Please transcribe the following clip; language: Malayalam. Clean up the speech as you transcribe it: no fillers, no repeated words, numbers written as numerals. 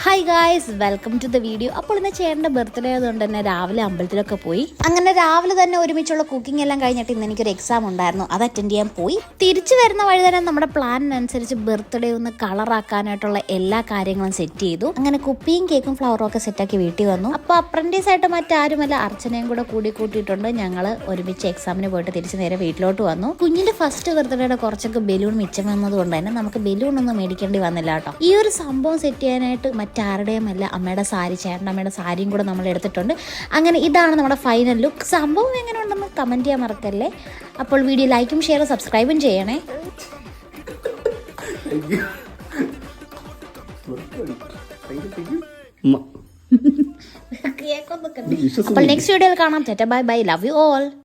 Hi guys, welcome to the video. അപ്പോൾ ഇന്ന് ചേട്ടൻ്റെ ബർത്ത്ഡേ ആയതുകൊണ്ട് തന്നെ രാവിലെ അമ്പലത്തിലൊക്കെ പോയി. അങ്ങനെ രാവിലെ തന്നെ ഒരുമിച്ചുള്ള കുക്കിംഗ് എല്ലാം കഴിഞ്ഞിട്ട് ഇന്ന് എനിക്കൊരു എക്സാം ഉണ്ടായിരുന്നു, അത് അറ്റൻഡ് ചെയ്യാൻ പോയി. തിരിച്ചു വരുന്ന വഴി തന്നെ നമ്മുടെ പ്ലാനിനനുസരിച്ച് ബർത്ത്ഡേ ഒന്ന് കളറാക്കാനായിട്ടുള്ള എല്ലാ കാര്യങ്ങളും സെറ്റ് ചെയ്തു. അങ്ങനെ കുപ്പിയും കേക്കും ഫ്ലവറും ഒക്കെ സെറ്റാക്കി വീട്ടിൽ വന്നു. അപ്പോൾ അപ്രന്റീസ് ആയിട്ട് മറ്റാരുമല്ല അർച്ചനയും കൂടെ കൂട്ടിയിട്ടുണ്ട്. ഞങ്ങൾ ഒരുമിച്ച് എക്സാമിന് പോയിട്ട് തിരിച്ച് നേരെ വീട്ടിലോട്ട് വന്നു. കുഞ്ഞിന്റെ ഫസ്റ്റ് ബർത്ത്ഡേയുടെ കുറച്ചൊക്കെ ബലൂൺ മിച്ചം വന്നതുകൊണ്ട് തന്നെ നമുക്ക് ബലൂൺ ഒന്നും മേടിക്കേണ്ടി വന്നില്ല കേട്ടോ. ഈ ഒരു സംഭവം സെറ്റ് ചെയ്യാനായിട്ട് മറ്റാരുടെയും അല്ല, അമ്മയുടെ സാരി, ചേട്ടൻ്റെ അമ്മയുടെ സാരിയും കൂടെ നമ്മൾ എടുത്തിട്ടുണ്ട്. അങ്ങനെ ഇതാണ് നമ്മുടെ ഫൈനൽ ലുക്ക്. സംഭവം എങ്ങനെ ഉണ്ടെന്ന് കമൻറ്റ് ചെയ്യാൻ മറക്കല്ലേ. അപ്പോൾ വീഡിയോ ലൈക്കും ഷെയറും സബ്സ്ക്രൈബും ചെയ്യണേ. അപ്പോൾ നെക്സ്റ്റ് വീഡിയോയിൽ കാണാം. Bye bye, love you all.